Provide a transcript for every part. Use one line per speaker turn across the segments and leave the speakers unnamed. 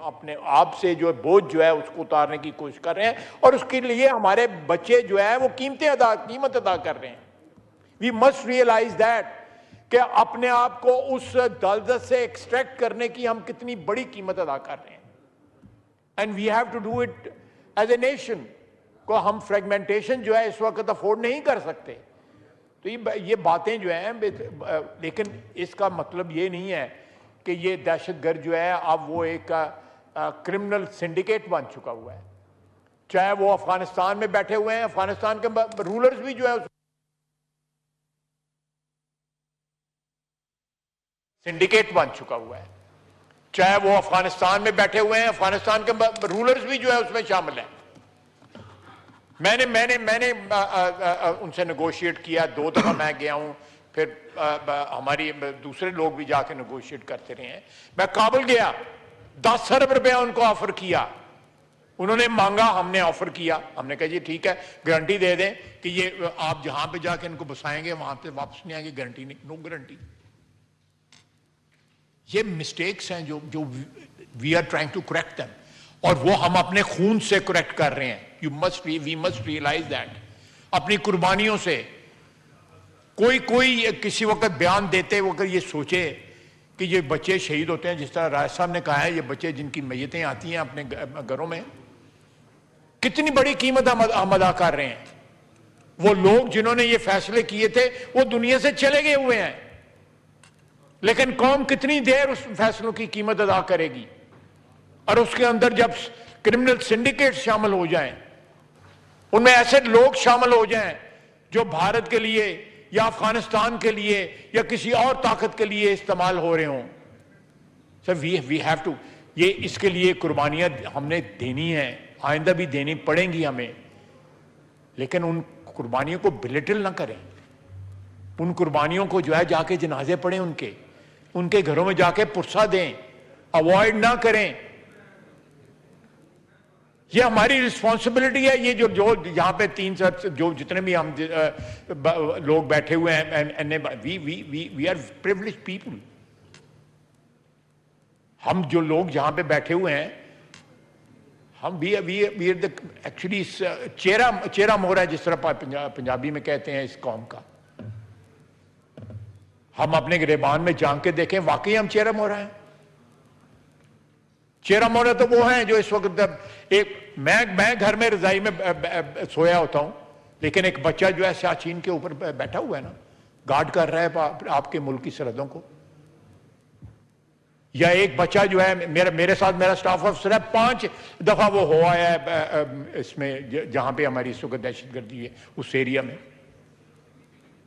अपने आप से जो बोझ जो है उसको उतारने की कोशिश कर रहे हैं, और उसके लिए हमारे बच्चे जो है वो कीमत अदा कर रहे हैं। वी मस्ट रियलाइज दैट कि अपने आप को उस दलदल से एक्सट्रैक्ट करने की हम कितनी बड़ी कीमत अदा कर रहे हैं, and we have to do it as a nation. को हम फ्रेगमेंटेशन जो है इस वक्त अफोर्ड नहीं कर सकते। तो ये बातें जो हैं, लेकिन इसका मतलब ये नहीं है कि ये दहशतगर्द जो है अब वो एक क्रिमिनल सिंडिकेट बन चुका हुआ है। चाहे वो अफगानिस्तान में बैठे हुए हैं, अफगानिस्तान के रूलर्स भी जो है सिंडिकेट बन चुका हुआ है। चाहे वो अफगानिस्तान में बैठे हुए हैं, अफगानिस्तान के रूलर्स भी जो है उसमें शामिल हैं। मैंने उनसे नेगोशिएट किया, 2 दफा मैं गया हूं, फिर हमारी दूसरे लोग भी जाके नेगोशिएट करते रहे हैं। मैं काबुल गया, 10 अरब रुपया उनको ऑफर किया, उन्होंने मांगा, हमने ऑफर किया, हमने कहा जी ठीक है, गारंटी दे दें कि ये आप जहां पे जाके इनको बसाएंगे वहां पे वापस नहीं आएंगे, गारंटी नहीं, नो गारंटी। ये मिस्टेक्स हैं जो we are trying to correct them, और वो हम अपने खून से करेक्ट कर रहे हैं। We must realise that. अपनी कुर्बानियों से कोई किसी वक्त बयान देते वक्त ये सोचे कि ये बच्चे शहीद होते हैं, जिस तरह राज साहब ने कहा है, ये बच्चे जिनकी मैयतें आती हैं अपने घरों में, कितनी बड़ी कीमत हम अदा कर रहे हैं। वो लोग जिन्होंने ये फैसले किए थे वो दुनिया से चले गए हुए हैं, लेकिन कौम कितनी देर उस फैसलों की कीमत अदा करेगी। और उसके अंदर जब क्रिमिनल सिंडिकेट शामिल हो जाएं, उनमें ऐसे लोग शामिल हो जाएं जो भारत के लिए या अफगानिस्तान के लिए या किसी और ताकत के लिए इस्तेमाल हो रहे हों, सर वी हैव टू, ये इसके लिए कुर्बानियां हमने देनी है, आइंदा भी देनी पड़ेंगी हमें, लेकिन उन कुर्बानियों को बिलिटिल ना करें। उन कुर्बानियों को जो है जाके जनाजे पढ़ें, उनके घरों में जाके पुरसा दें, अवॉइड ना करें। ये हमारी रिस्पॉन्सिबिलिटी है। ये जो यहाँ पे 3 जो जितने भी हम लोग बैठे हुए हैं, वी आर प्रिविलेज्ड पीपल। हम जो लोग यहाँ पे बैठे हुए हैं, हम वी आर द एक्चुअली चेहरा मोहरा है, जिस तरह पंजाबी में कहते हैं इस कौम का। हम अपने गिरेबान में झांक के देखें, वाकई हम चेहरा मोहरा हैं। चेहरा मोहरा तो वो हैं जो इस वक्त मैं घर में रजाई में सोया होता हूं, लेकिन एक बच्चा जो है सियाचिन के ऊपर बैठा हुआ है ना, गार्ड कर रहा है आपके मुल्क की सरहदों को। या एक बच्चा जो है मेरे साथ, मेरा स्टाफ अफसर है, 5 दफा वो हो आया है इसमें जहां पे हमारी इस वक्त दहशतगर्दी है, उस एरिया में।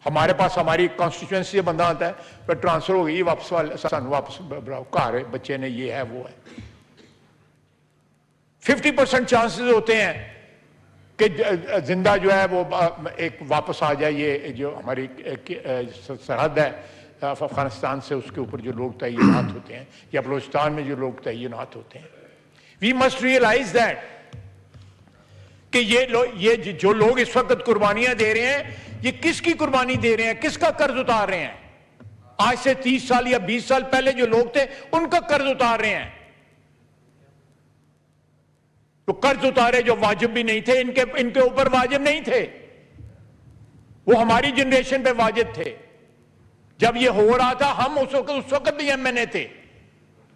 हमारे पास हमारी कॉन्स्टिट्यूएंसी से बंदा आता है, पर ट्रांसफर हो गई, वापस बुलाओ, घर है, बच्चे ने ये है वो है। 50% चांसेस होते हैं कि जिंदा जो है वो एक वापस आ जाए। ये जो हमारी सरहद है अफगानिस्तान से, उसके ऊपर जो लोग तैनात होते हैं, या बलूचिस्तान में जो लोग तैनात होते हैं, वी मस्ट रियलाइज दैट कि ये जो लोग इस वक्त कुर्बानियां दे रहे हैं, ये किसकी कुर्बानी दे रहे हैं, किसका कर्ज उतार रहे हैं। आज से 30 साल या 20 साल पहले जो लोग थे उनका कर्ज उतार रहे हैं। तो कर्ज उतारे जो वाजिब भी नहीं थे, इनके ऊपर वाजिब नहीं थे, वो हमारी जनरेशन पे वाजिब थे। जब ये हो रहा था, हम उस वक्त भी एमएनए थे।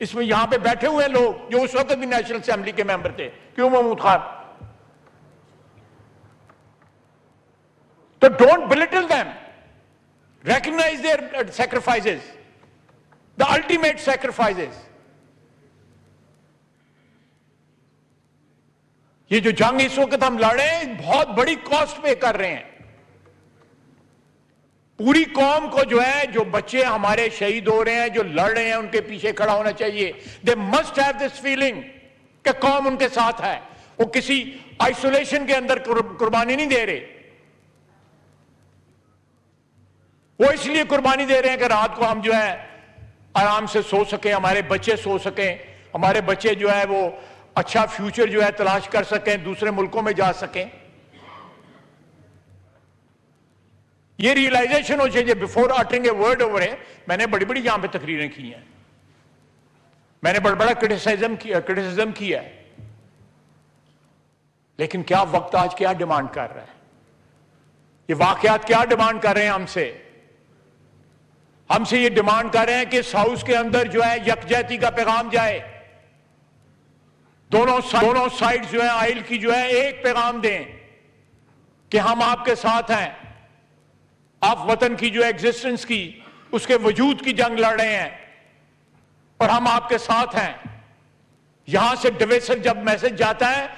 इसमें यहां पे बैठे हुए लोग जो उस वक्त भी नेशनल असेंबली के मेंबर थे, क्यों महमूद खान। तो don't belittle them, recognize their sacrifices, the ultimate sacrifices. ये जो जंग इस वक्त हम लड़ रहे हैं, बहुत बड़ी कॉस्ट पे कर रहे हैं। पूरी कौम को जो है, जो बच्चे हमारे शहीद हो रहे हैं, जो लड़ रहे हैं, उनके पीछे खड़ा होना चाहिए। They must have this feeling कि कौम उनके साथ है। वो किसी आइसोलेशन के अंदर कुर्बानी नहीं दे रहे। वो इसलिए कुर्बानी दे रहे हैं कि रात को हम जो है आराम से सो सकें, हमारे बच्चे सो सकें, हमारे बच्चे जो है वो अच्छा फ्यूचर जो है तलाश कर सकें, दूसरे मुल्कों में जा सकें। ये रियलाइजेशन हो चाहिए before uttering a word over है। मैंने बड़ी बड़ी यहां पे तकरीरें की हैं। मैंने बड़ा क्रिटिसिज्म किया है, लेकिन क्या वक्त आज क्या डिमांड कर रहा है, ये वाकयात क्या डिमांड कर रहे हैं हमसे ये डिमांड कर रहे हैं कि साउथ के अंदर जो है यकजहती का पैगाम जाए, दोनों साइड जो है आइल की जो है एक पैगाम दें कि हम आपके साथ हैं, आप वतन की जो एग्जिस्टेंस की उसके वजूद की जंग लड़ रहे हैं और हम आपके साथ हैं। यहां से डिविजन जब मैसेज जाता है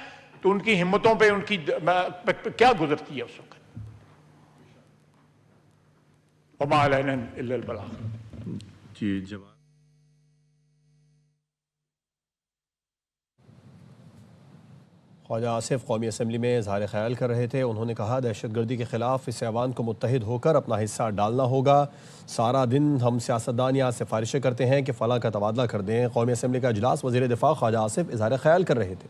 तो उनकी हिम्मतों पे उनकी क्या गुजरती है उस वक्त।
जी जवाब।
ख्वाजा आसिफ कौमी असम्बली में इज़हार ख्याल कर रहे थे। उन्होंने कहा दहशतगर्दी के ख़िलाफ़ इस ऐवान को मुत्तहिद होकर अपना हिस्सा डालना होगा। सारा दिन हम सियासतदान यहाँ सिफारिशें करते हैं कि फ़लाँ का तबादला कर दें। कौमी असम्बली का इजलास वज़ीर दिफ़ा ख्वाजा आसिफ इज़हार ख्याल कर रहे थे।